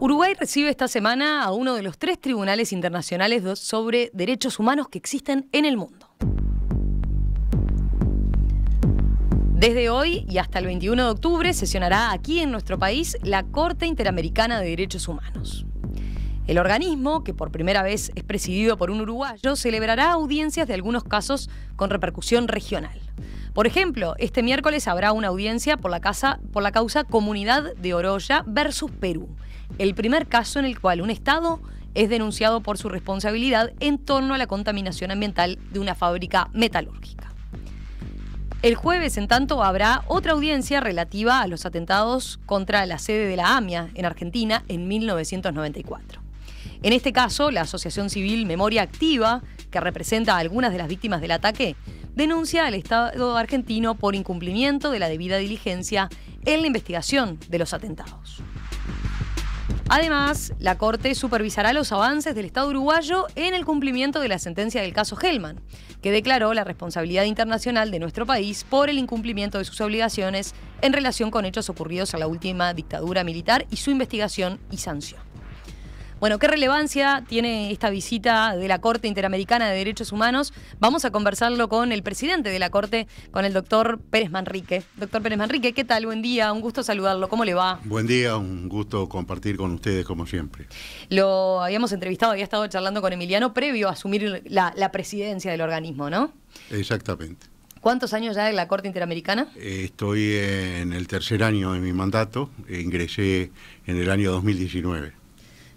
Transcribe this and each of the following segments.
Uruguay recibe esta semana a uno de los 3 tribunales internacionales sobre derechos humanos que existen en el mundo. Desde hoy y hasta el 21 de octubre sesionará aquí en nuestro país la Corte Interamericana de Derechos Humanos. El organismo, que por primera vez es presidido por un uruguayo, celebrará audiencias de algunos casos con repercusión regional. Por ejemplo, este miércoles habrá una audiencia por la causa Comunidad de Oroya versus Perú, el primer caso en el cual un Estado es denunciado por su responsabilidad en torno a la contaminación ambiental de una fábrica metalúrgica. El jueves, en tanto, habrá otra audiencia relativa a los atentados contra la sede de la AMIA en Argentina en 1994. En este caso, la Asociación Civil Memoria Activa, que representa a algunas de las víctimas del ataque, denuncia al Estado argentino por incumplimiento de la debida diligencia en la investigación de los atentados. Además, la Corte supervisará los avances del Estado uruguayo en el cumplimiento de la sentencia del caso Hellman, que declaró la responsabilidad internacional de nuestro país por el incumplimiento de sus obligaciones en relación con hechos ocurridos en la última dictadura militar y su investigación y sanción. Bueno, ¿qué relevancia tiene esta visita de la Corte Interamericana de Derechos Humanos? Vamos a conversarlo con el presidente de la Corte, con el doctor Pérez Manrique. Doctor Pérez Manrique, ¿qué tal? Buen día, un gusto saludarlo. ¿Cómo le va? Buen día, un gusto compartir con ustedes como siempre. Lo habíamos entrevistado, había estado charlando con Emiliano previo a asumir la presidencia del organismo, ¿no? Exactamente. ¿Cuántos años ya de la Corte Interamericana? Estoy en el tercer año de mi mandato, ingresé en el año 2019.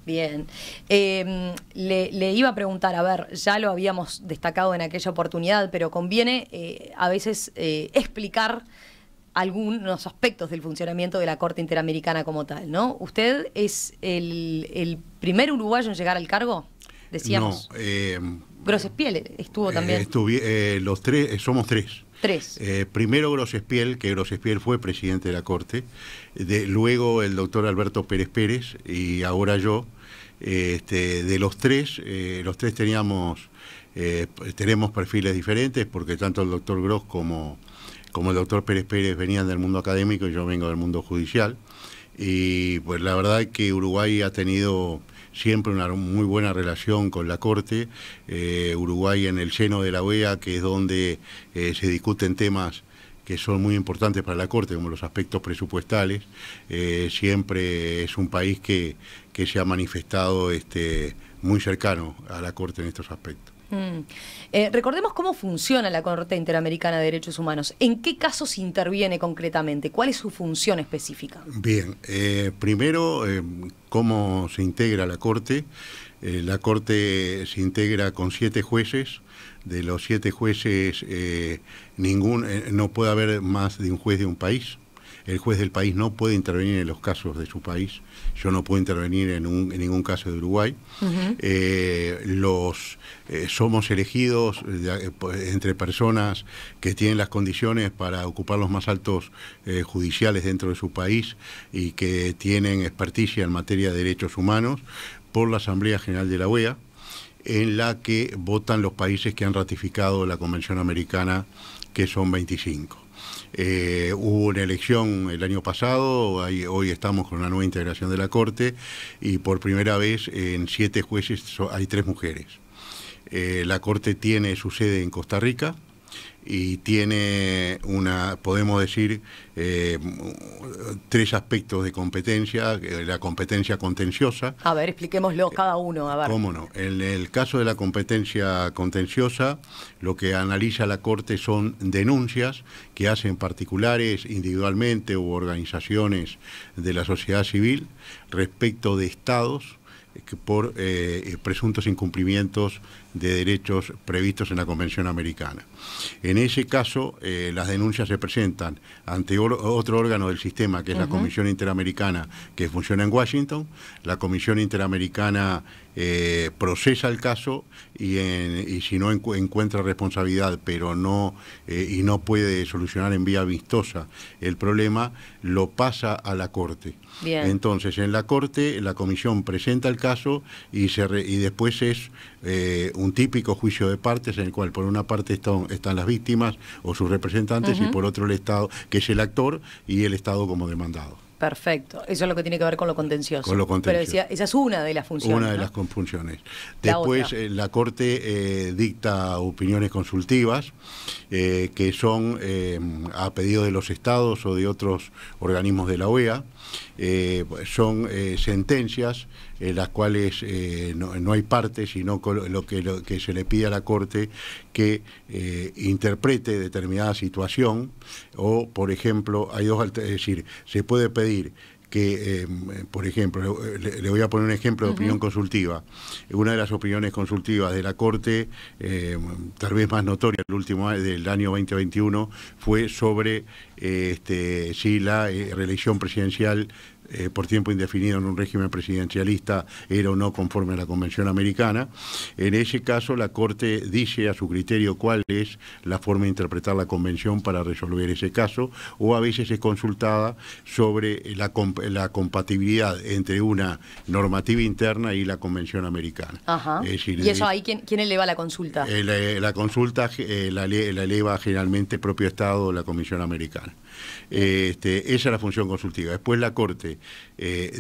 Bien. Le iba a preguntar, a ver, ya lo habíamos destacado en aquella oportunidad, pero conviene a veces explicar algunos aspectos del funcionamiento de la Corte Interamericana como tal, ¿no? ¿Usted es el primer uruguayo en llegar al cargo? Decíamos. No. Grossespiel estuvo también. Los tres, somos tres. Tres. Primero Grossespiel, que Grossespiel fue presidente de la Corte, luego el doctor Alberto Pérez Pérez y ahora yo. De los tres tenemos perfiles diferentes porque tanto el doctor Gross como el doctor Pérez Pérez venían del mundo académico y yo vengo del mundo judicial. Y pues la verdad es que Uruguay ha tenido siempre una muy buena relación con la Corte. Uruguay en el seno de la OEA, que es donde se discuten temas que son muy importantes para la Corte, como los aspectos presupuestales, siempre es un país que se ha manifestado muy cercano a la Corte en estos aspectos. Recordemos cómo funciona la Corte Interamericana de Derechos Humanos. ¿En qué casos interviene concretamente? ¿Cuál es su función específica? Bien, primero, ¿cómo se integra la Corte? La Corte se integra con 7 jueces. De los 7 jueces, no puede haber más de un juez de un país. El juez del país no puede intervenir en los casos de su país. Yo no puedo intervenir en ningún caso de Uruguay. Somos elegidos entre personas que tienen las condiciones para ocupar los más altos judiciales dentro de su país y que tienen experticia en materia de derechos humanos por la Asamblea General de la OEA, en la que votan los países que han ratificado la Convención Americana, que son 25. Hubo una elección el año pasado, hoy estamos con una nueva integración de la Corte y por primera vez en 7 jueces hay 3 mujeres. La Corte tiene su sede en Costa Rica y tiene podemos decir, 3 aspectos de competencia. La competencia contenciosa. A ver, expliquémoslo cada uno. A ver. ¿Cómo no? En el caso de la competencia contenciosa, lo que analiza la Corte son denuncias que hacen particulares, individualmente u organizaciones de la sociedad civil respecto de estados por presuntos incumplimientos de derechos previstos en la Convención Americana. En ese caso, las denuncias se presentan ante otro órgano del sistema, que es la Comisión Interamericana, que funciona en Washington. La Comisión Interamericana procesa el caso y si no encuentra responsabilidad, pero no puede solucionar en vía amistosa el problema, lo pasa a la Corte. Bien. Entonces, en la Corte, la Comisión presenta el caso y después es un típico juicio de partes en el cual por una parte están las víctimas o sus representantes y por otro el Estado, que es el actor, y el Estado como demandado. Perfecto. Eso es lo que tiene que ver con lo contencioso. Con lo contencioso. Pero decía, esa es una de las funciones. Una de ¿no? las funciones. Después, la Corte dicta opiniones consultivas, que son a pedido de los estados o de otros organismos de la OEA. Son sentencias en las cuales no hay parte, sino lo que se le pide a la Corte que interprete determinada situación, o, por ejemplo, hay dos, es decir, se puede pedir que, por ejemplo, le voy a poner un ejemplo de opinión consultiva. Una de las opiniones consultivas de la Corte, tal vez más notoria, el último del año 2021, fue sobre si la reelección presidencial por tiempo indefinido en un régimen presidencialista era o no conforme a la Convención Americana. En ese caso, la Corte dice a su criterio cuál es la forma de interpretar la Convención para resolver ese caso, o a veces es consultada sobre la compatibilidad entre una normativa interna y la Convención Americana. Ajá. Es decir, ¿y eso ahí quién eleva la consulta? La consulta la eleva generalmente el propio Estado o la Comisión Americana. Esa es la función consultiva. Después la Corte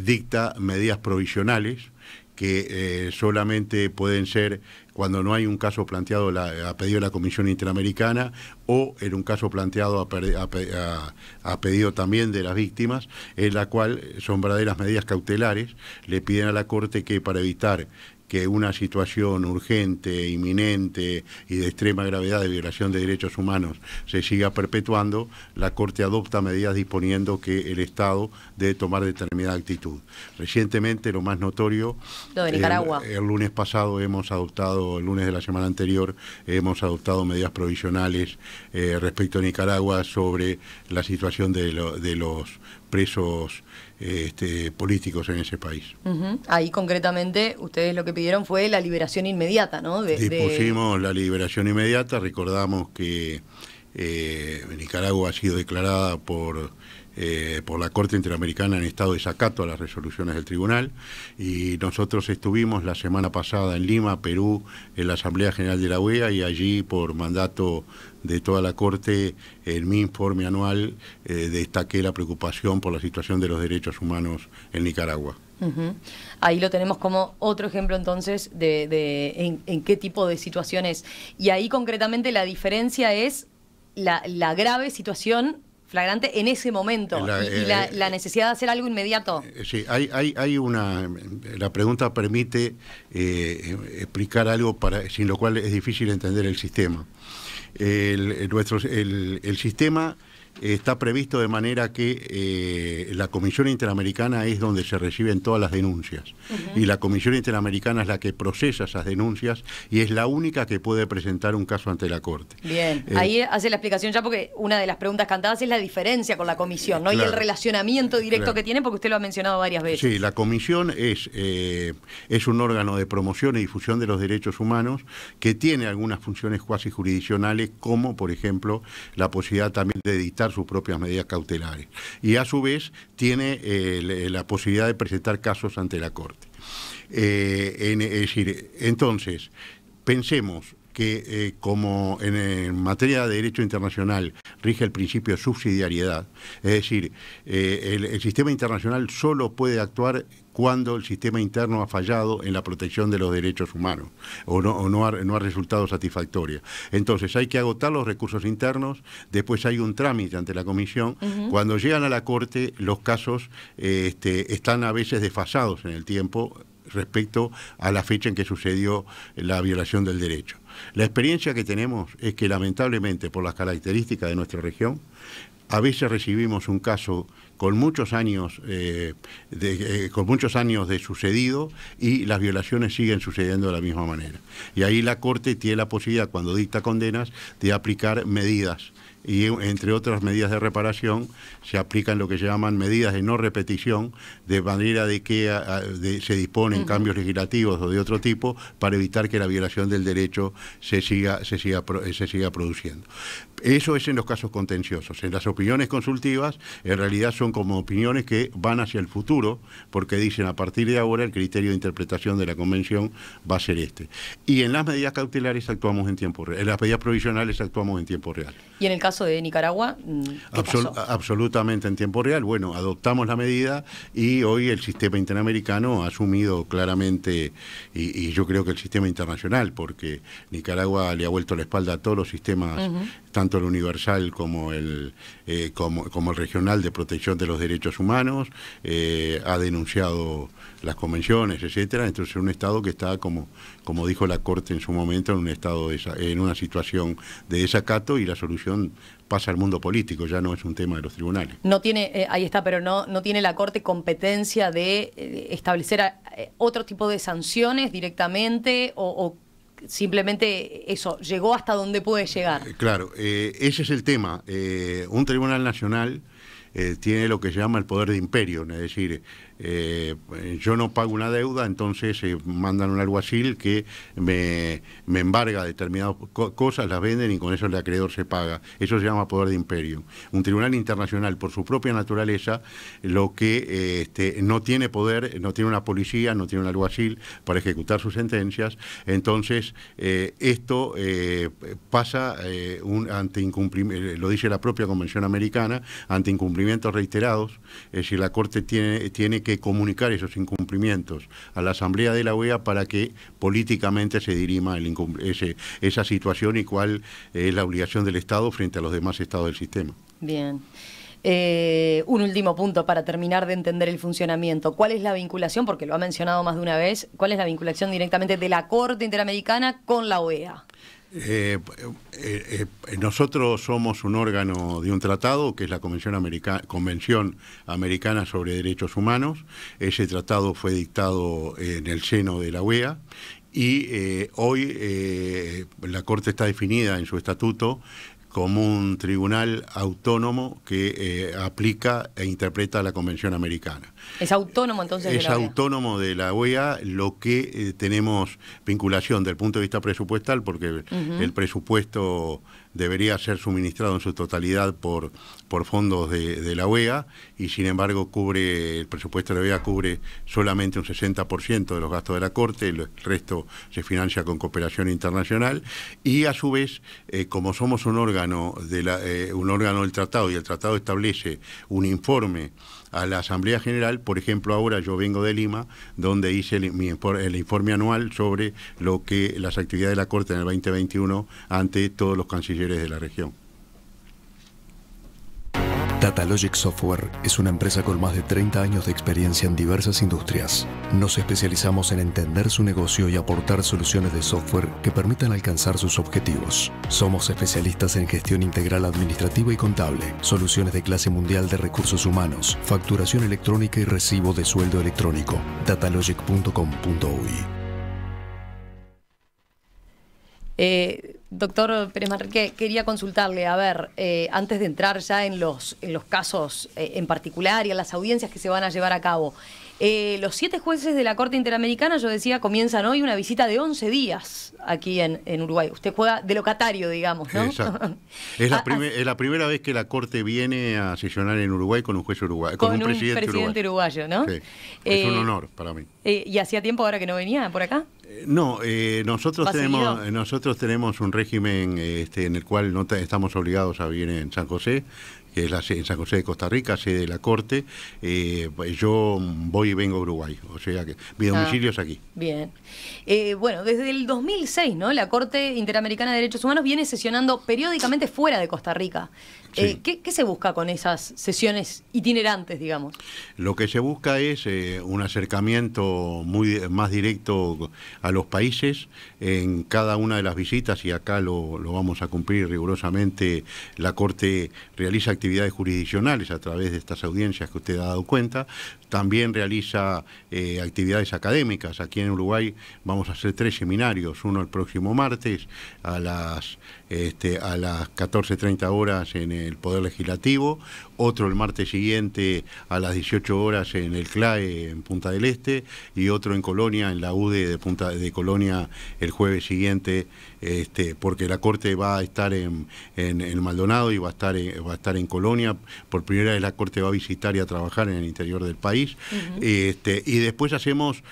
dicta medidas provisionales que solamente pueden ser cuando no hay un caso planteado a pedido de la Comisión Interamericana, o en un caso planteado a pedido también de las víctimas, en la cual son verdaderas medidas cautelares. Le piden a la Corte que, para evitar que una situación urgente, inminente y de extrema gravedad de violación de derechos humanos se siga perpetuando, la Corte adopta medidas disponiendo que el Estado debe tomar determinada actitud. Recientemente, lo más notorio, lo de Nicaragua. El lunes pasado el lunes de la semana anterior, hemos adoptado medidas provisionales respecto a Nicaragua sobre la situación de los presos políticos en ese país. Ahí concretamente ustedes lo que pidieron fue la liberación inmediata, ¿no? Dispusimos la liberación inmediata. Recordamos que Nicaragua ha sido declarada por la Corte Interamericana en estado de desacato a las resoluciones del tribunal, y nosotros estuvimos la semana pasada en Lima, Perú, en la Asamblea General de la OEA, y allí, por mandato de toda la Corte, en mi informe anual destaqué la preocupación por la situación de los derechos humanos en Nicaragua. Ahí lo tenemos como otro ejemplo entonces en qué tipo de situaciones. Y ahí concretamente la diferencia es la grave situación flagrante en ese momento y la necesidad de hacer algo inmediato. Sí, hay una... La pregunta permite explicar algo sin lo cual es difícil entender el sistema. El sistema está previsto de manera que la Comisión Interamericana es donde se reciben todas las denuncias, y la Comisión Interamericana es la que procesa esas denuncias y es la única que puede presentar un caso ante la Corte. Bien, ahí hace la explicación ya, porque una de las preguntas cantadas es la diferencia con la Comisión, ¿no? Claro. Y el relacionamiento directo que tiene, porque usted lo ha mencionado varias veces. Sí, la Comisión es un órgano de promoción y difusión de los derechos humanos que tiene algunas funciones cuasi jurisdiccionales, como por ejemplo la posibilidad también de dictar sus propias medidas cautelares, y a su vez tiene la posibilidad de presentar casos ante la Corte. Es decir, entonces, pensemos que como en materia de derecho internacional rige el principio de subsidiariedad, es decir, el sistema internacional solo puede actuar cuando el sistema interno ha fallado en la protección de los derechos humanos o no ha resultado satisfactoria. Entonces hay que agotar los recursos internos, después hay un trámite ante la Comisión. Cuando llegan a la Corte, los casos están a veces desfasados en el tiempo respecto a la fecha en que sucedió la violación del derecho. La experiencia que tenemos es que, lamentablemente, por las características de nuestra región, a veces recibimos un caso con muchos años de sucedido, y las violaciones siguen sucediendo de la misma manera. Y ahí la Corte tiene la posibilidad, cuando dicta condenas, de aplicar medidas. Y entre otras medidas de reparación se aplican lo que se llaman medidas de no repetición, de manera de que se disponen cambios legislativos o de otro tipo para evitar que la violación del derecho se siga produciendo. Eso es en los casos contenciosos. En las opiniones consultivas, en realidad son como opiniones que van hacia el futuro, porque dicen, a partir de ahora el criterio de interpretación de la Convención va a ser este. Y en las medidas cautelares actuamos en tiempo real, en las medidas provisionales actuamos en tiempo real. Y en el caso caso de Nicaragua, ¿qué pasó? Absolutamente en tiempo real. Bueno, adoptamos la medida y hoy el sistema interamericano ha asumido claramente, y yo creo que el sistema internacional, porque Nicaragua le ha vuelto la espalda a todos los sistemas, tanto el universal como el regional de protección de los derechos humanos, ha denunciado las convenciones, etcétera. Entonces un Estado que está, como dijo la Corte en su momento, en un estado en una situación de desacato, y la solución pasa al mundo político, ya no es un tema de los tribunales. No tiene, ahí está, pero no tiene la Corte competencia de establecer otro tipo de sanciones directamente o simplemente eso, llegó hasta donde puede llegar. Claro, ese es el tema. Un tribunal nacional tiene lo que se llama el poder de imperio, es decir, yo no pago una deuda, entonces mandan un alguacil que me embarga determinadas cosas, las venden y con eso el acreedor se paga. Eso se llama poder de imperio. Un tribunal internacional, por su propia naturaleza, lo que no tiene poder, no tiene una policía, no tiene un alguacil para ejecutar sus sentencias. Entonces, esto pasa ante incumplimiento, lo dice la propia Convención Americana, ante incumplimientos reiterados. Es decir, la Corte tiene que comunicar esos incumplimientos a la Asamblea de la OEA para que políticamente se dirima esa situación y cuál es la obligación del Estado frente a los demás estados del sistema. Bien. Un último punto para terminar de entender el funcionamiento. ¿Cuál es la vinculación, porque lo ha mencionado más de una vez, cuál es la vinculación directamente de la Corte Interamericana con la OEA? Nosotros somos un órgano de un tratado que es la Convención Americana sobre Derechos Humanos. Ese tratado fue dictado en el seno de la OEA y hoy la Corte está definida en su estatuto como un tribunal autónomo que aplica e interpreta la Convención Americana. ¿Es autónomo entonces de la OEA? Es autónomo de la OEA, lo que tenemos vinculación del punto de vista presupuestal, porque el presupuesto debería ser suministrado en su totalidad por fondos de la OEA, y sin embargo el presupuesto de la OEA cubre solamente un 60% de los gastos de la Corte, el resto se financia con cooperación internacional, y a su vez, como somos un órgano del tratado, y el tratado establece un informe a la Asamblea General. Por ejemplo, ahora yo vengo de Lima, donde hice el informe anual sobre las actividades de la Corte en el 2021 ante todos los cancilleres de la región. Datalogic Software es una empresa con más de 30 años de experiencia en diversas industrias. Nos especializamos en entender su negocio y aportar soluciones de software que permitan alcanzar sus objetivos. Somos especialistas en gestión integral administrativa y contable, soluciones de clase mundial de recursos humanos, facturación electrónica y recibo de sueldo electrónico. Datalogic.com.uy. Doctor Pérez Manrique, quería consultarle, a ver, antes de entrar ya en los casos en particular y en las audiencias que se van a llevar a cabo, los 7 jueces de la Corte Interamericana, yo decía, comienzan hoy una visita de 11 días aquí en Uruguay. Usted juega de locatario, digamos, ¿no? Exacto. Es la primera vez que la Corte viene a sesionar en Uruguay con un juez uruguayo, con un presidente uruguayo, ¿no? Sí. Es un honor para mí. ¿Y hacía tiempo ahora que no venía por acá? No, nosotros tenemos un régimen en el cual no estamos obligados a vivir en San José, que es en San José de Costa Rica, sede de la Corte. Yo voy y vengo a Uruguay, o sea que mi domicilio es aquí. Bien. Bueno, desde el 2006, ¿no? La Corte Interamericana de Derechos Humanos viene sesionando periódicamente fuera de Costa Rica. Sí. ¿Qué se busca con esas sesiones itinerantes, digamos? Lo que se busca es un acercamiento más directo a los países en cada una de las visitas, y acá lo vamos a cumplir rigurosamente. La Corte realiza actividades jurisdiccionales a través de estas audiencias que usted ha dado cuenta. También realiza actividades académicas. Aquí en Uruguay vamos a hacer 3 seminarios, uno el próximo martes a las 14:30 horas en el Poder Legislativo, otro el martes siguiente a las 18 horas en el CLAE en Punta del Este, y otro en Colonia, en la UDE de Colonia, el jueves siguiente, porque la Corte va a estar en Maldonado y va a estar en Colonia. Por primera vez la Corte va a visitar y a trabajar en el interior del país. Y después hacemos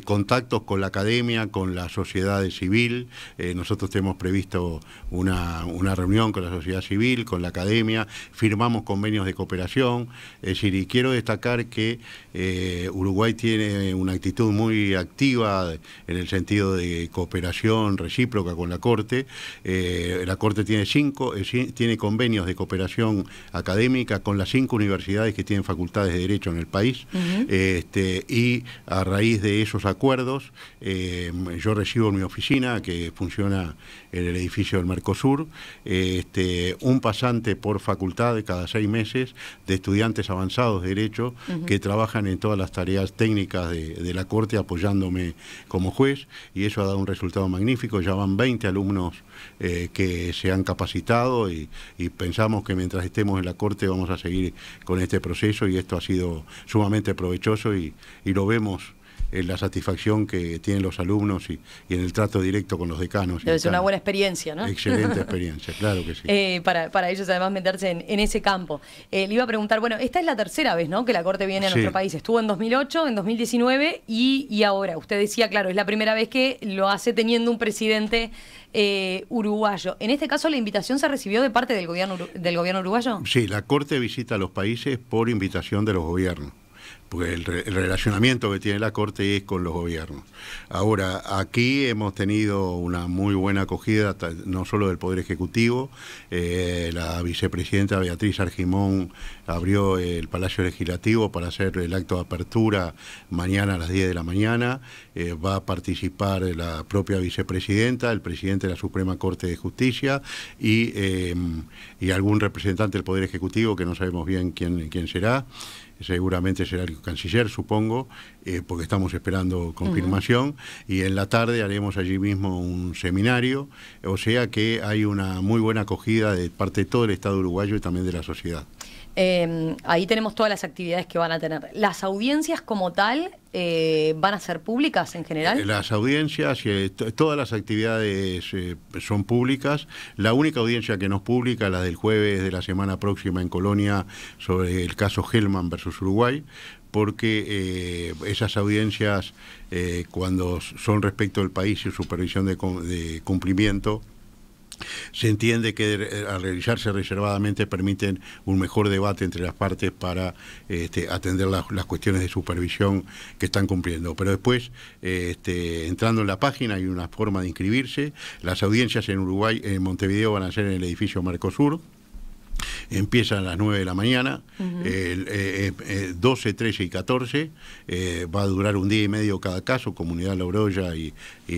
contactos con la academia, con la sociedad civil. Nosotros tenemos previsto una reunión con la sociedad civil, con la academia, firmamos convenios de cooperación. Es decir, y quiero destacar que Uruguay tiene una actitud muy activa en el sentido de cooperación recíproca con la Corte. La Corte tiene convenios de cooperación académica con las 5 universidades que tienen facultades de Derecho en el país. Y a raíz de esos acuerdos, yo recibo en mi oficina, que funciona en el edificio del Mercosur, un pasante por facultad de cada 6 meses de estudiantes avanzados de Derecho que trabajan en todas las tareas técnicas de la Corte apoyándome como juez, y eso ha dado un resultado magnífico. Ya van 20 alumnos que se han capacitado y pensamos que mientras estemos en la Corte vamos a seguir con este proceso, y esto ha sido sumamente provechoso y lo vemos en la satisfacción que tienen los alumnos y en el trato directo con los decanos. Debe ser una buena experiencia, ¿no? Excelente experiencia, claro que sí. Para ellos además meterse en ese campo. Le iba a preguntar, bueno, esta es la tercera vez, ¿no?, que la Corte viene a nuestro país. Estuvo en 2008, en 2019 y ahora. Usted decía, claro, es la primera vez que lo hace teniendo un presidente uruguayo. En este caso, ¿la invitación se recibió de parte del gobierno uruguayo? Sí, la Corte visita a los países por invitación de los gobiernos, porque el relacionamiento que tiene la Corte es con los gobiernos. Ahora, aquí hemos tenido una muy buena acogida, no solo del Poder Ejecutivo. La vicepresidenta Beatriz Argimón abrió el Palacio Legislativo para hacer el acto de apertura mañana a las 10 de la mañana. Va a participar la propia vicepresidenta, el presidente de la Suprema Corte de Justicia y algún representante del Poder Ejecutivo, que no sabemos bien quién será. Seguramente será el canciller, supongo, porque estamos esperando confirmación, y en la tarde haremos allí mismo un seminario, o sea que hay una muy buena acogida de parte de todo el Estado uruguayo y también de la sociedad. Ahí tenemos todas las actividades que van a tener. ¿Las audiencias como tal van a ser públicas en general? Las audiencias, todas las actividades son públicas. La única audiencia que no es pública es la del jueves de la semana próxima en Colonia sobre el caso Hellman versus Uruguay, porque esas audiencias, cuando son respecto del país y supervisión de cumplimiento, se entiende que al realizarse reservadamente permiten un mejor debate entre las partes para atender las cuestiones de supervisión que están cumpliendo. Pero después, entrando en la página, hay una forma de inscribirse. Las audiencias en Uruguay, en Montevideo, van a ser en el edificio Mercosur. Empiezan a las 9 de la mañana, 12, 13 y 14, va a durar un día y medio cada caso, Comunidad La Oroya y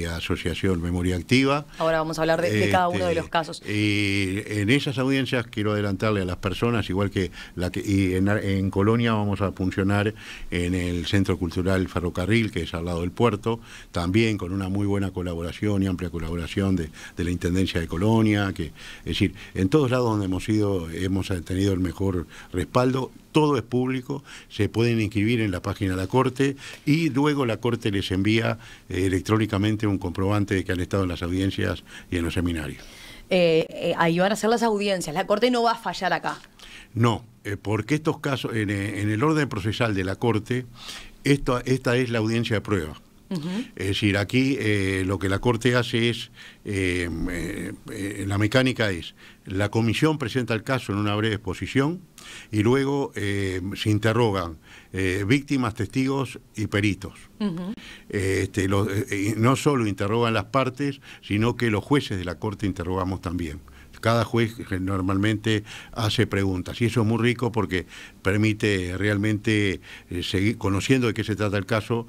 Asociación Memoria Activa. Ahora vamos a hablar de cada uno de los casos. Y en esas audiencias quiero adelantarle a las personas, igual que en Colonia vamos a funcionar en el Centro Cultural Ferrocarril, que es al lado del puerto, también con una muy buena colaboración y amplia colaboración de la Intendencia de Colonia, es decir, en todos lados donde hemos ido hemos tenido el mejor respaldo. Todo es público, se pueden inscribir en la página de la Corte y luego la Corte les envía electrónicamente un comprobante de que han estado en las audiencias y en los seminarios. Ahí van a ser las audiencias, la Corte no va a fallar acá. No, porque estos casos, en el orden procesal de la Corte, esta es la audiencia de prueba. Es decir, aquí lo que la Corte hace es, la mecánica es, la comisión presenta el caso en una breve exposición y luego se interrogan víctimas, testigos y peritos. No solo interrogan las partes, sino que los jueces de la Corte interrogamos también. Cada juez normalmente hace preguntas y eso es muy rico porque permite realmente seguir conociendo de qué se trata el caso,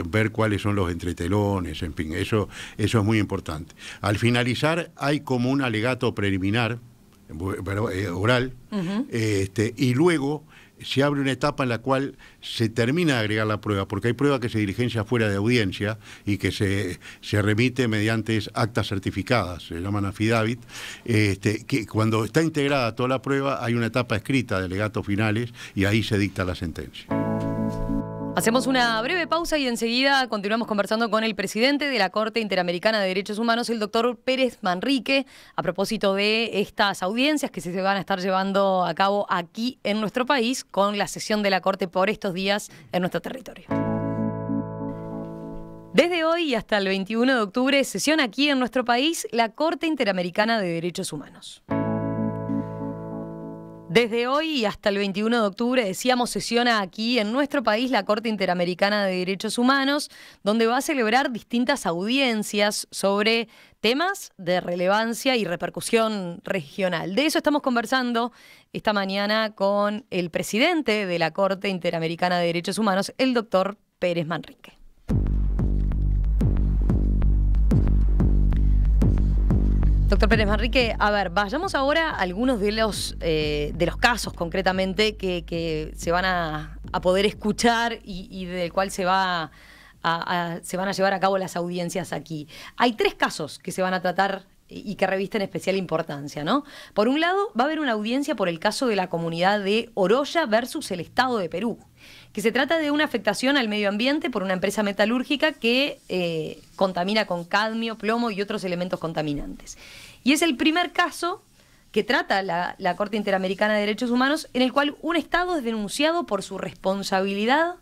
ver cuáles son los entretelones, en fin, eso es muy importante. Al finalizar hay como un alegato preliminar, oral, y luego se abre una etapa en la cual se termina de agregar la prueba, porque hay prueba que se diligencia fuera de audiencia y que se remite mediante actas certificadas, se llaman affidavit, que cuando está integrada toda la prueba hay una etapa escrita de alegatos finales y ahí se dicta la sentencia. Hacemos una breve pausa y enseguida continuamos conversando con el presidente de la Corte Interamericana de Derechos Humanos, el doctor Pérez Manrique, a propósito de estas audiencias que se van a estar llevando a cabo aquí en nuestro país con la sesión de la Corte por estos días en nuestro territorio. Desde hoy y hasta el 21 de octubre sesiona aquí en nuestro país la Corte Interamericana de Derechos Humanos. Desde hoy y hasta el 21 de octubre, decíamos, sesiona aquí en nuestro país la Corte Interamericana de Derechos Humanos, donde va a celebrar distintas audiencias sobre temas de relevancia y repercusión regional. De eso estamos conversando esta mañana con el presidente de la Corte Interamericana de Derechos Humanos, el doctor Pérez Manrique. Doctor Pérez Manrique, a ver, vayamos ahora a algunos de los casos concretamente que se van a poder escuchar y del cual se van a llevar a cabo las audiencias aquí. Hay 3 casos que se van a tratar y que revisten especial importancia, ¿no? Por un lado, va a haber una audiencia por el caso de la comunidad de Oroya versus el Estado de Perú, que se trata de una afectación al medio ambiente por una empresa metalúrgica que contamina con cadmio, plomo y otros elementos contaminantes. Y es el primer caso que trata la Corte Interamericana de Derechos Humanos en el cual un Estado es denunciado por su responsabilidad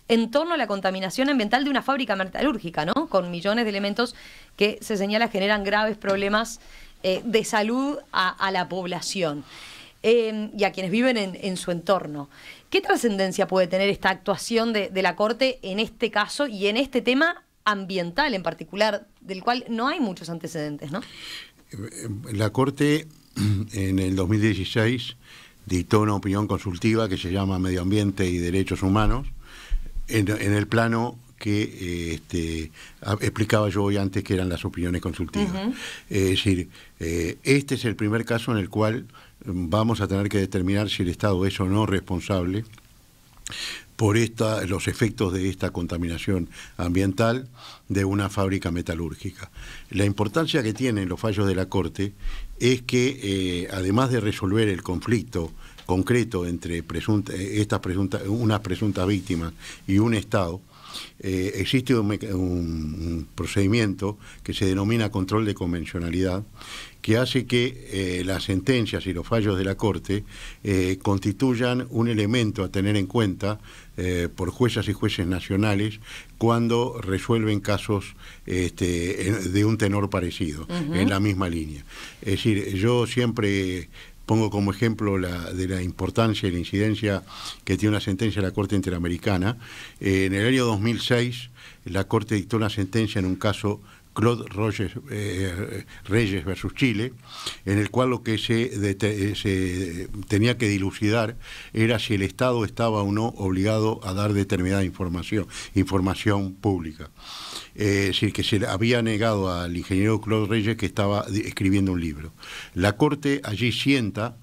en torno a la contaminación ambiental de una fábrica metalúrgica, ¿no? Con millones de elementos que se señala generan graves problemas de salud a la población y a quienes viven en su entorno. ¿Qué trascendencia puede tener esta actuación de la Corte en este caso y en este tema ambiental en particular, del cual no hay muchos antecedentes, ¿no? La Corte en el 2016 dictó una opinión consultiva que se llama Medio Ambiente y Derechos Humanos, en el plano que explicaba yo hoy antes, que eran las opiniones consultivas. Es decir, este es el primer caso en el cual vamos a tener que determinar si el Estado es o no responsable por los efectos de esta contaminación ambiental de una fábrica metalúrgica. La importancia que tienen los fallos de la Corte es que, además de resolver el conflicto concreto entre unas presuntas víctimas y un Estado, existe un procedimiento que se denomina control de convencionalidad, que hace que las sentencias y los fallos de la Corte constituyan un elemento a tener en cuenta por juezas y jueces nacionales cuando resuelven casos de un tenor parecido, en la misma línea. Es decir, yo siempre pongo como ejemplo de la importancia y la incidencia que tiene una sentencia de la Corte Interamericana. En el año 2006, la Corte dictó una sentencia en un caso Claude Reyes versus Chile, en el cual lo que se tenía que dilucidar era si el Estado estaba o no obligado a dar determinada información pública. Es decir, que se le había negado al ingeniero Claude Reyes, que estaba escribiendo un libro. La Corte allí sienta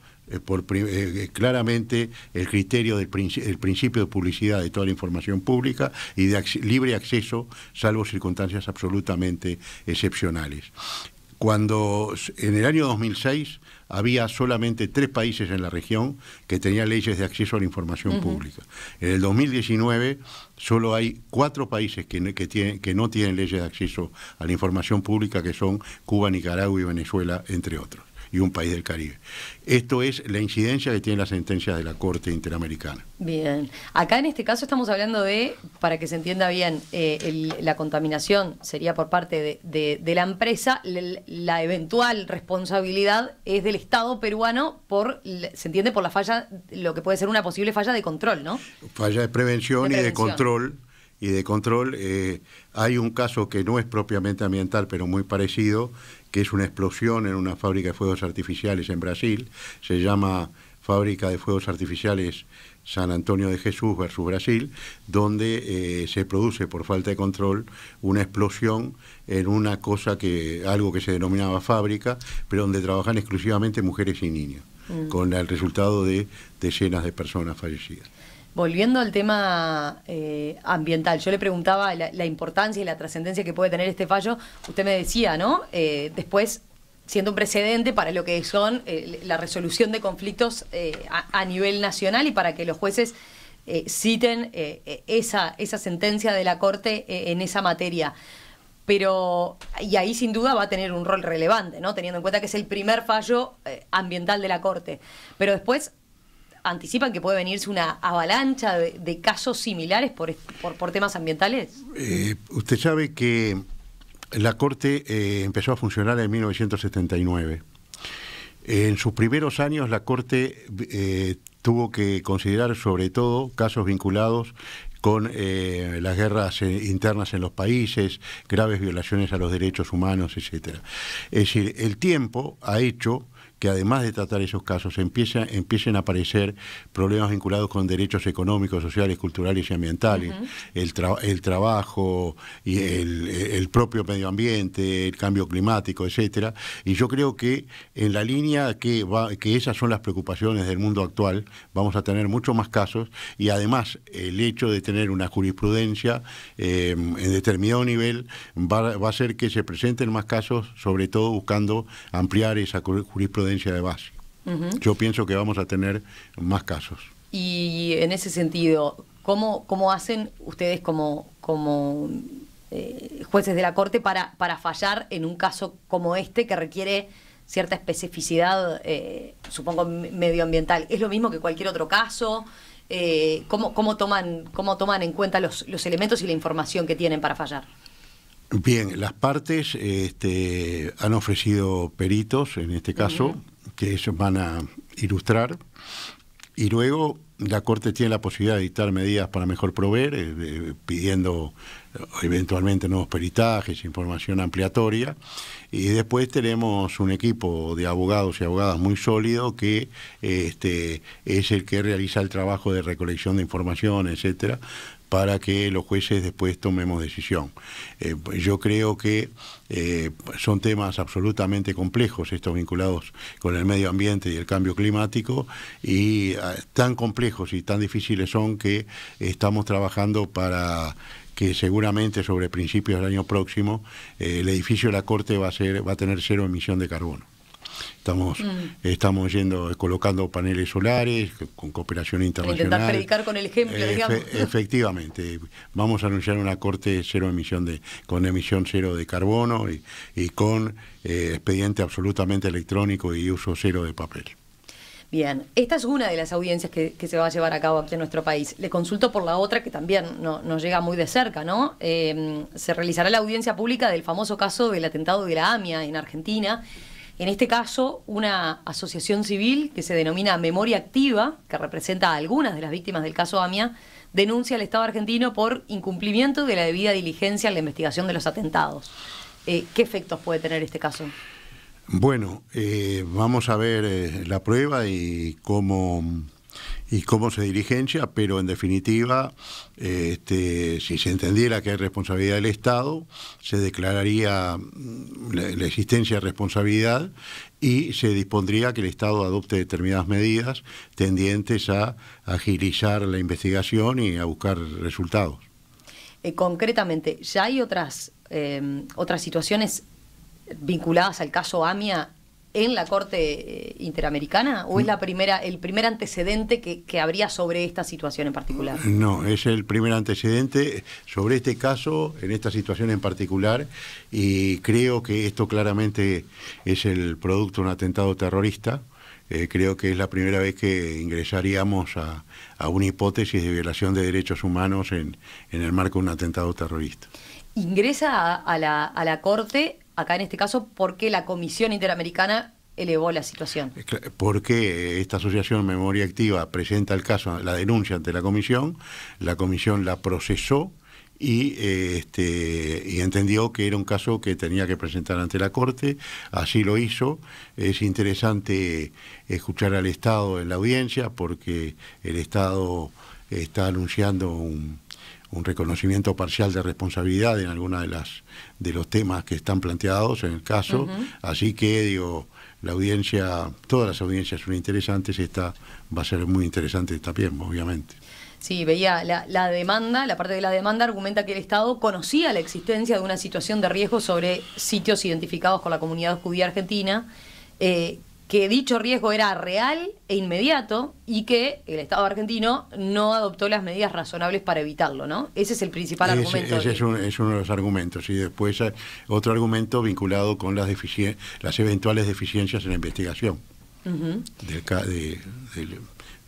claramente el criterio del principio de publicidad de toda la información pública y de libre acceso, salvo circunstancias absolutamente excepcionales. Cuando en el año 2006 había solamente 3 países en la región que tenían leyes de acceso a la información pública. En el 2019 solo hay 4 países que no tienen leyes de acceso a la información pública, que son Cuba, Nicaragua y Venezuela, entre otros, y un país del Caribe. Esto es la incidencia que tiene la sentencia de la Corte Interamericana. Bien. Acá en este caso estamos hablando de, para que se entienda bien, la contaminación sería por parte de la empresa, la eventual responsabilidad es del Estado peruano se entiende por la falla, lo que puede ser una posible falla de control, ¿no? Falla de prevención y de control. Hay un caso que no es propiamente ambiental, pero muy parecido, que es una explosión en una fábrica de fuegos artificiales en Brasil. Se llama Fábrica de Fuegos Artificiales San Antonio de Jesús versus Brasil, donde se produce por falta de control una explosión en algo que se denominaba fábrica, pero donde trabajan exclusivamente mujeres y niños, con el resultado de decenas de personas fallecidas. Volviendo al tema ambiental, yo le preguntaba la importancia y la trascendencia que puede tener este fallo. Usted me decía, ¿no? Después, siendo un precedente para lo que son la resolución de conflictos a nivel nacional y para que los jueces citen esa sentencia de la Corte en esa materia. Y ahí sin duda va a tener un rol relevante, ¿no? Teniendo en cuenta que es el primer fallo ambiental de la Corte. Pero después anticipan que puede venirse una avalancha de casos similares por temas ambientales? Usted sabe que la Corte empezó a funcionar en 1979. En sus primeros años la Corte tuvo que considerar sobre todo casos vinculados con las guerras internas en los países, graves violaciones a los derechos humanos, etcétera. Es decir, el tiempo ha hecho que además de tratar esos casos empiecen a aparecer problemas vinculados con derechos económicos, sociales, culturales y ambientales, el trabajo y el propio medio ambiente, el cambio climático, etcétera. Y yo creo que en la línea que esas son las preocupaciones del mundo actual, vamos a tener muchos más casos, y además el hecho de tener una jurisprudencia en determinado nivel va a hacer que se presenten más casos, sobre todo buscando ampliar esa jurisprudencia de base. Yo pienso que vamos a tener más casos. Y en ese sentido, ¿cómo hacen ustedes como jueces de la Corte para fallar en un caso como este que requiere cierta especificidad, supongo, medioambiental? ¿Es lo mismo que cualquier otro caso? ¿Cómo toman en cuenta los elementos y la información que tienen para fallar? Bien, las partes han ofrecido peritos, en este caso, que ellos van a ilustrar, y luego la Corte tiene la posibilidad de dictar medidas para mejor proveer, pidiendo eventualmente nuevos peritajes, información ampliatoria, y después tenemos un equipo de abogados y abogadas muy sólido que es el que realiza el trabajo de recolección de información, etcétera, para que los jueces después tomemos decisión. Yo creo que son temas absolutamente complejos, estos vinculados con el medio ambiente y el cambio climático, y tan complejos y tan difíciles son que estamos trabajando para que seguramente sobre principios del año próximo el edificio de la Corte va a tener 0 emisión de carbono. Estamos colocando paneles solares con cooperación internacional. Intentar predicar con el ejemplo, digamos. Efectivamente, vamos a anunciar una Corte con emisión cero de carbono y con expediente absolutamente electrónico y uso cero de papel. Bien, esta es una de las audiencias que se va a llevar a cabo aquí en nuestro país. Le consulto por la otra que también nos llega muy de cerca, ¿no? Se realizará la audiencia pública del famoso caso del atentado de la AMIA en Argentina. En este caso, una asociación civil que se denomina Memoria Activa, que representa a algunas de las víctimas del caso AMIA, denuncia al Estado argentino por incumplimiento de la debida diligencia en la investigación de los atentados. ¿Qué efectos puede tener este caso? Bueno, vamos a ver la prueba y cómo se diligencia, pero en definitiva, si se entendiera que hay responsabilidad del Estado, se declararía la existencia de responsabilidad y se dispondría que el Estado adopte determinadas medidas tendientes a agilizar la investigación y a buscar resultados. Concretamente, ¿ya hay otras situaciones vinculadas al caso AMIA en la Corte Interamericana, o es el primer antecedente que habría sobre esta situación en particular? No, es el primer antecedente sobre este caso, en esta situación en particular, y creo que esto claramente es el producto de un atentado terrorista. Creo que es la primera vez que ingresaríamos a una hipótesis de violación de derechos humanos en el marco de un atentado terrorista. Ingresa a la Corte, acá en este caso, porque la Comisión Interamericana elevó la situación. Porque esta asociación Memoria Activa presenta el caso, la denuncia ante la comisión la procesó y entendió que era un caso que tenía que presentar ante la Corte, así lo hizo. Es interesante escuchar al Estado en la audiencia, porque el Estado está anunciando un reconocimiento parcial de responsabilidad en alguna de los temas que están planteados en el caso. Así que la audiencia, todas las audiencias son interesantes, esta va a ser muy interesante también, obviamente. Sí, veía la demanda, la parte de la demanda argumenta que el Estado conocía la existencia de una situación de riesgo sobre sitios identificados por la comunidad judía argentina, que dicho riesgo era real e inmediato y que el Estado argentino no adoptó las medidas razonables para evitarlo, ¿no? Ese es el principal argumento. Ese es uno de los argumentos. Y después otro argumento vinculado con las eventuales deficiencias en la investigación del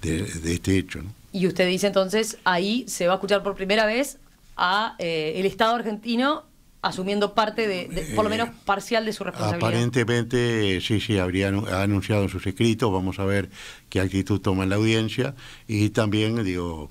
de este hecho, ¿no? Y usted dice entonces, ahí se va a escuchar por primera vez a el Estado argentino asumiendo parte por lo menos parcial de su responsabilidad. Aparentemente, sí, ha anunciado en sus escritos, vamos a ver qué actitud toma en la audiencia, y también, digo,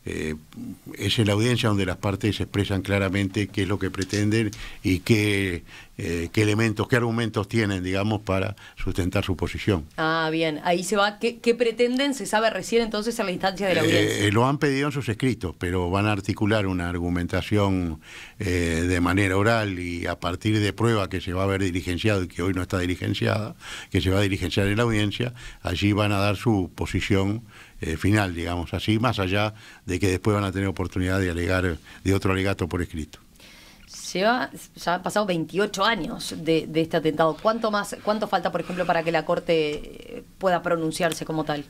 es en la audiencia donde las partes expresan claramente qué es lo que pretenden y qué elementos, qué argumentos tienen, digamos, para sustentar su posición. Ah, bien, ahí se va. ¿Qué pretenden? Se sabe recién entonces en la instancia de la audiencia. Lo han pedido en sus escritos, pero van a articular una argumentación de manera oral y a partir de prueba que se va a ver diligenciado y que hoy no está diligenciada, que se va a diligenciar en la audiencia, allí van a dar su posición final, digamos así, más allá de que después van a tener oportunidad de alegar de otro alegato por escrito. Ya han pasado 28 años de este atentado. ¿Cuánto falta, por ejemplo, para que la Corte pueda pronunciarse como tal?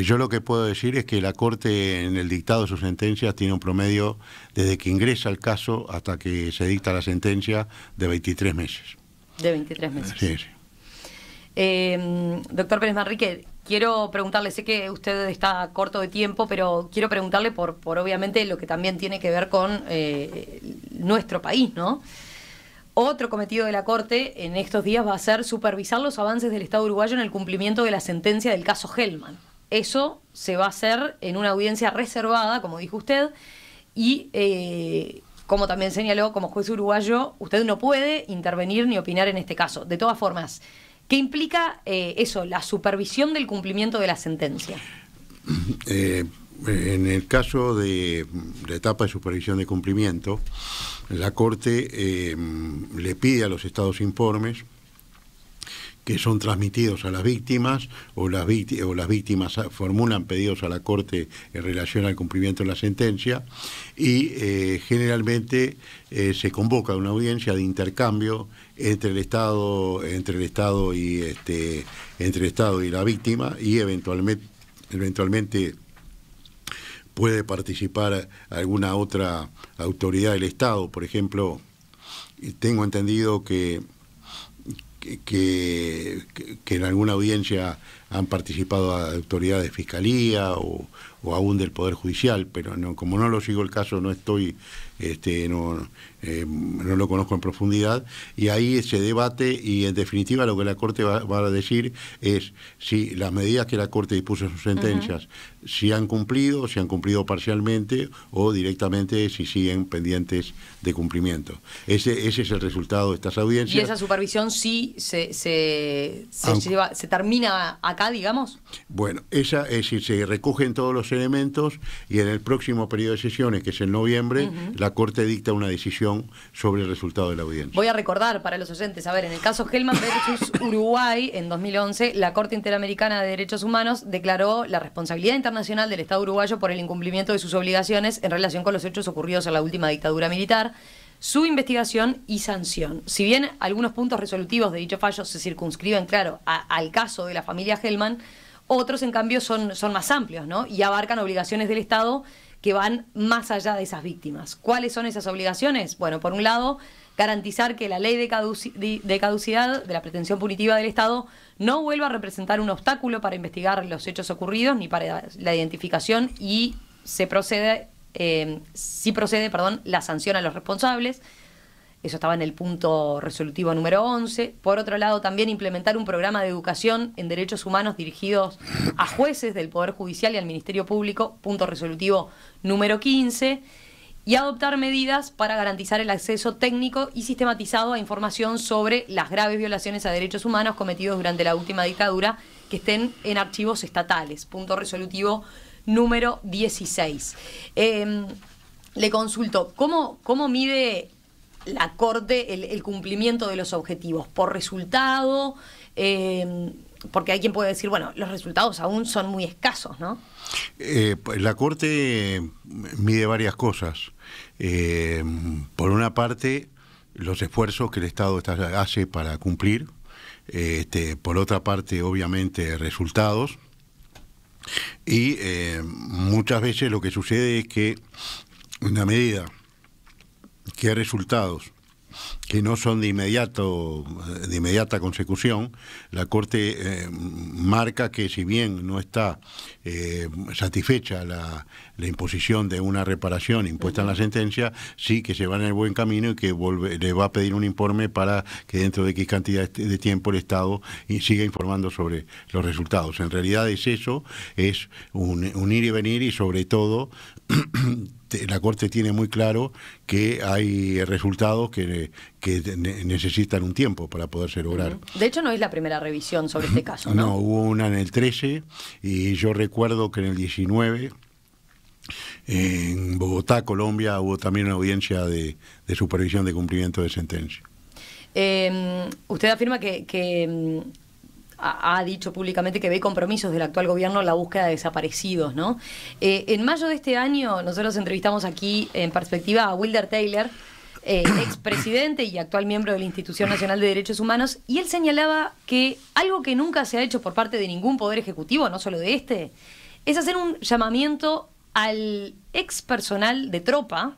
Yo lo que puedo decir es que la Corte, en el dictado de sus sentencias, tiene un promedio desde que ingresa el caso hasta que se dicta la sentencia de 23 meses. De 23 meses. Sí. Doctor Pérez Manrique, quiero preguntarle, sé que usted está corto de tiempo, pero quiero preguntarle por obviamente lo que también tiene que ver con nuestro país, ¿no? Otro cometido de la Corte en estos días va a ser supervisar los avances del Estado uruguayo en el cumplimiento de la sentencia del caso Hellman. Eso se va a hacer en una audiencia reservada, como dijo usted, y como también señaló, como juez uruguayo, usted no puede intervenir ni opinar en este caso. De todas formas, ¿qué implica eso, la supervisión del cumplimiento de la sentencia? En el caso de la etapa de supervisión de cumplimiento, la Corte le pide a los estados informes que son transmitidos a las víctimas o las víctimas formulan pedidos a la Corte en relación al cumplimiento de la sentencia y generalmente se convoca una audiencia de intercambio entre el Estado y la víctima y eventualmente puede participar alguna otra autoridad del Estado. Por ejemplo, tengo entendido que en alguna audiencia han participado autoridades de Fiscalía o aún del Poder Judicial, pero no, como no lo sigo el caso, no estoy, no lo conozco en profundidad, y ahí se debate y en definitiva lo que la Corte va a decir es si las medidas que la Corte dispuso en sus sentencias si han cumplido parcialmente o directamente si siguen pendientes de cumplimiento. Ese es el resultado de estas audiencias. ¿Y esa supervisión sí se termina acá, digamos? Bueno, es decir, se recogen todos los elementos y en el próximo periodo de sesiones, que es en noviembre, la Corte dicta una decisión sobre el resultado de la audiencia. Voy a recordar para los oyentes, a ver, en el caso Hellman versus Uruguay, en 2011, la Corte Interamericana de Derechos Humanos declaró la responsabilidad internacional del Estado uruguayo por el incumplimiento de sus obligaciones en relación con los hechos ocurridos en la última dictadura militar, su investigación y sanción. Si bien algunos puntos resolutivos de dicho fallo se circunscriben, claro, al caso de la familia Hellman, otros, en cambio, son más amplios, ¿no? Y abarcan obligaciones del Estado que van más allá de esas víctimas. ¿Cuáles son esas obligaciones? Bueno, por un lado, garantizar que la ley de caducidad de la pretensión punitiva del Estado no vuelva a representar un obstáculo para investigar los hechos ocurridos ni para la identificación y si procede, la sanción a los responsables. Eso estaba en el punto resolutivo número 11. Por otro lado, también implementar un programa de educación en derechos humanos dirigidos a jueces del Poder Judicial y al Ministerio Público, punto resolutivo número 15. Y adoptar medidas para garantizar el acceso técnico y sistematizado a información sobre las graves violaciones a derechos humanos cometidos durante la última dictadura que estén en archivos estatales, punto resolutivo número 16. Le consulto, ¿cómo mide la Corte el cumplimiento de los objetivos? ¿Por resultado? Porque hay quien puede decir, bueno, los resultados aún son muy escasos, ¿no? La Corte mide varias cosas. Por una parte, los esfuerzos que el Estado hace para cumplir. Por otra parte, obviamente, resultados. Y muchas veces lo que sucede es que, en la medida que hay resultados que no son de inmediata consecución, la Corte marca que si bien no está satisfecha la imposición de una reparación impuesta en la sentencia, sí que se va en el buen camino y que le va a pedir un informe para que dentro de X cantidad de tiempo el Estado siga informando sobre los resultados. En realidad es eso, es un ir y venir, y sobre todo la Corte tiene muy claro que hay resultados que necesitan un tiempo para poderse lograr. De hecho, no es la primera revisión sobre este caso, ¿no? No, hubo una en el 13 y yo recuerdo que en el 19, en Bogotá, Colombia, hubo también una audiencia de supervisión de cumplimiento de sentencia. Usted afirma que ha dicho públicamente que ve compromisos del actual gobierno en la búsqueda de desaparecidos, ¿no? En mayo de este año nosotros entrevistamos aquí en Perspectiva a Wilder Taylor, expresidente y actual miembro de la Institución Nacional de Derechos Humanos, y él señalaba que algo que nunca se ha hecho por parte de ningún poder ejecutivo, no solo de este, es hacer un llamamiento al ex personal de tropa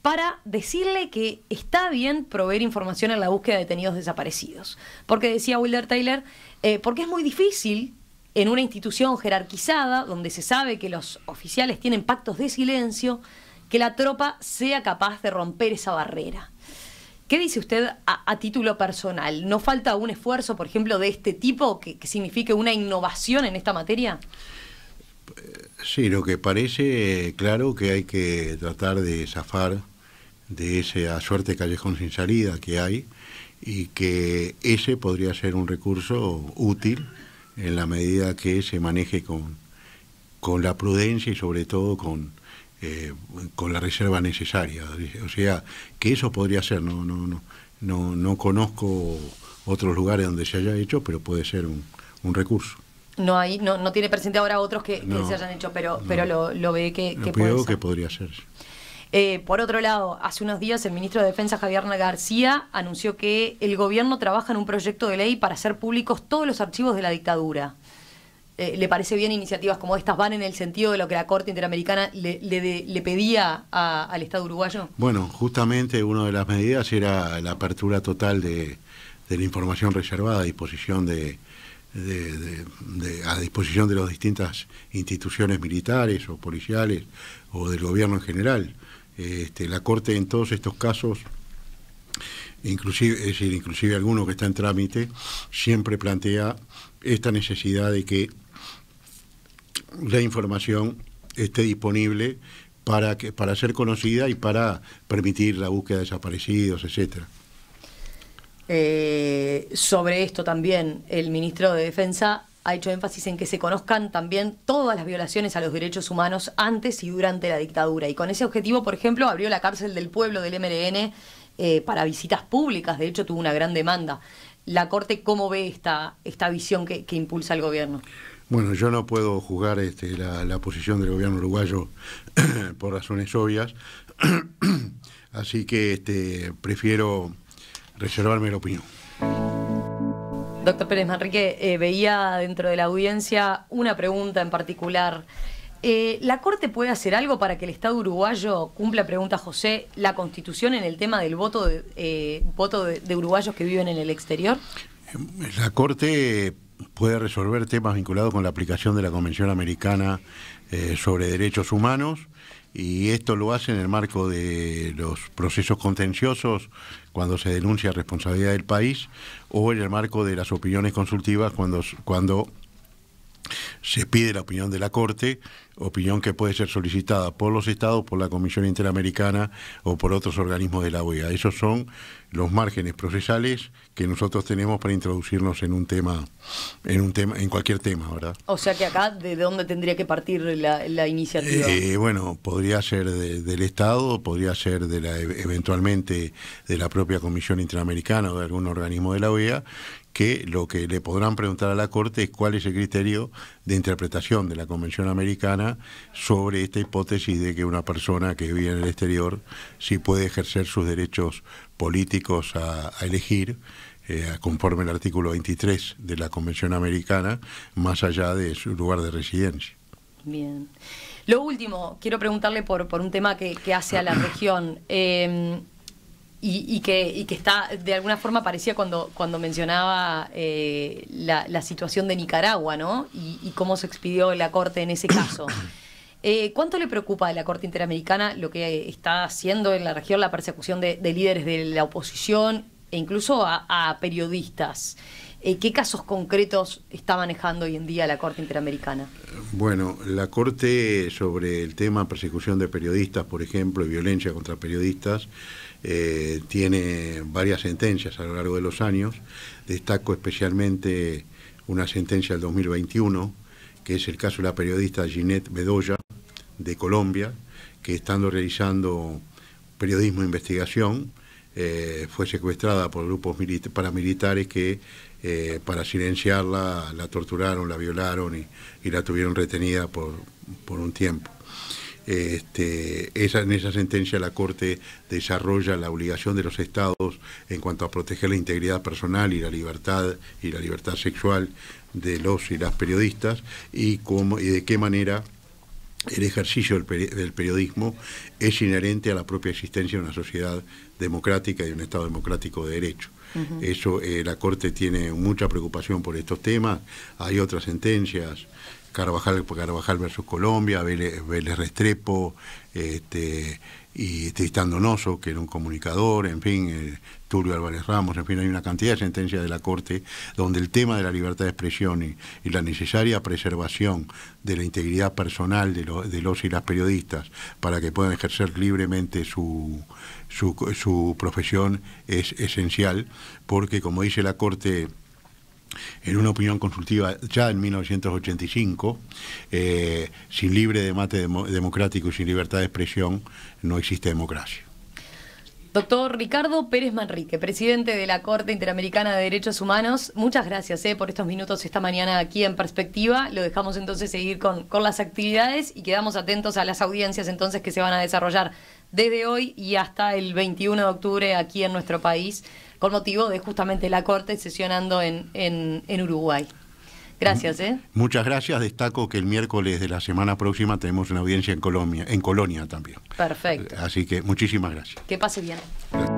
para decirle que está bien proveer información en la búsqueda de detenidos desaparecidos. Porque decía Wilder Taylor, porque es muy difícil en una institución jerarquizada, donde se sabe que los oficiales tienen pactos de silencio, que la tropa sea capaz de romper esa barrera. ¿Qué dice usted a título personal? ¿No falta un esfuerzo, por ejemplo, de este tipo que signifique una innovación en esta materia? Sí, lo que parece claro que hay que tratar de zafar de esa suerte de callejón sin salida que hay, y que ese podría ser un recurso útil en la medida que se maneje con la prudencia y sobre todo con la reserva necesaria. O sea, que eso podría ser, no conozco otros lugares donde se haya hecho, pero puede ser un recurso. No tiene presente ahora otros que se hayan hecho, pero lo ve que puede ser. Que podría ser. Por otro lado, hace unos días el ministro de Defensa, Javier García, anunció que el gobierno trabaja en un proyecto de ley para hacer públicos todos los archivos de la dictadura. ¿Le parece bien iniciativas como estas? ¿Van en el sentido de lo que la Corte Interamericana le pedía al Estado uruguayo? Bueno, justamente una de las medidas era la apertura total de la información reservada a disposición de las distintas instituciones militares o policiales o del gobierno en general. La Corte en todos estos casos, inclusive alguno que está en trámite, siempre plantea esta necesidad de que la información esté disponible para ser conocida y para permitir la búsqueda de desaparecidos, etcétera. Sobre esto también el ministro de Defensa ha hecho énfasis en que se conozcan también todas las violaciones a los derechos humanos antes y durante la dictadura, y con ese objetivo, por ejemplo, abrió la cárcel del pueblo del MRN para visitas públicas. De hecho, tuvo una gran demanda. ¿La Corte cómo ve esta visión que impulsa el gobierno? Bueno, yo no puedo juzgar la posición del gobierno uruguayo por razones obvias, así que prefiero reservarme la opinión. Doctor Pérez Manrique, veía dentro de la audiencia una pregunta en particular. ¿La Corte puede hacer algo para que el Estado uruguayo cumpla, pregunta José, la Constitución en el tema del voto de uruguayos que viven en el exterior? La Corte puede resolver temas vinculados con la aplicación de la Convención Americana sobre Derechos Humanos, y esto lo hace en el marco de los procesos contenciosos cuando se denuncia responsabilidad del país, o en el marco de las opiniones consultivas cuando se pide la opinión de la Corte, opinión que puede ser solicitada por los Estados, por la Comisión Interamericana o por otros organismos de la OEA. Esos son los márgenes procesales que nosotros tenemos para introducirnos en cualquier tema, ¿verdad? O sea que acá, ¿de dónde tendría que partir la iniciativa? Bueno, podría ser del Estado, podría ser eventualmente de la propia Comisión Interamericana o de algún organismo de la OEA, que lo que le podrán preguntar a la Corte es cuál es el criterio de interpretación de la Convención Americana sobre esta hipótesis de que una persona que vive en el exterior sí puede ejercer sus derechos políticos a elegir, conforme el artículo 23 de la Convención Americana, más allá de su lugar de residencia. Bien. Lo último, quiero preguntarle por un tema que hace a la región. Y que está, de alguna forma parecía cuando mencionaba la situación de Nicaragua, ¿no? Y cómo se expidió la Corte en ese caso. ¿Cuánto le preocupa a la Corte Interamericana lo que está haciendo en la región la persecución de líderes de la oposición e incluso a periodistas? ¿Qué casos concretos está manejando hoy en día la Corte Interamericana? Bueno, la Corte sobre el tema persecución de periodistas, por ejemplo, y violencia contra periodistas, tiene varias sentencias a lo largo de los años. Destaco especialmente una sentencia del 2021, que es el caso de la periodista Ginette Bedoya, de Colombia, que estando realizando periodismo de investigación, fue secuestrada por grupos paramilitares que para silenciarla la torturaron, la violaron y la tuvieron retenida por un tiempo. En esa sentencia la Corte desarrolla la obligación de los Estados en cuanto a proteger la integridad personal y la libertad sexual de los y las periodistas y de qué manera el ejercicio del periodismo es inherente a la propia existencia de una sociedad democrática y de un Estado democrático de derecho. Eso, la Corte tiene mucha preocupación por estos temas. Hay otras sentencias, Carvajal versus Colombia, Vélez Restrepo, y Tristán Donoso, que era un comunicador, en fin, Tulio Álvarez Ramos, en fin, hay una cantidad de sentencias de la Corte donde el tema de la libertad de expresión y la necesaria preservación de la integridad personal de los y las periodistas para que puedan ejercer libremente su profesión es esencial, porque como dice la Corte en una opinión consultiva ya en 1985, sin libre debate democrático y sin libertad de expresión no existe democracia. Doctor Ricardo Pérez Manrique, presidente de la Corte Interamericana de Derechos Humanos, muchas gracias por estos minutos esta mañana aquí en Perspectiva. Lo dejamos entonces seguir con las actividades y quedamos atentos a las audiencias entonces que se van a desarrollar desde hoy y hasta el 21 de octubre aquí en nuestro país, con motivo de justamente la Corte sesionando en Uruguay. Gracias. Muchas gracias. Destaco que el miércoles de la semana próxima tenemos una audiencia en Colonia también. Perfecto. Así que muchísimas gracias. Que pase bien. Gracias.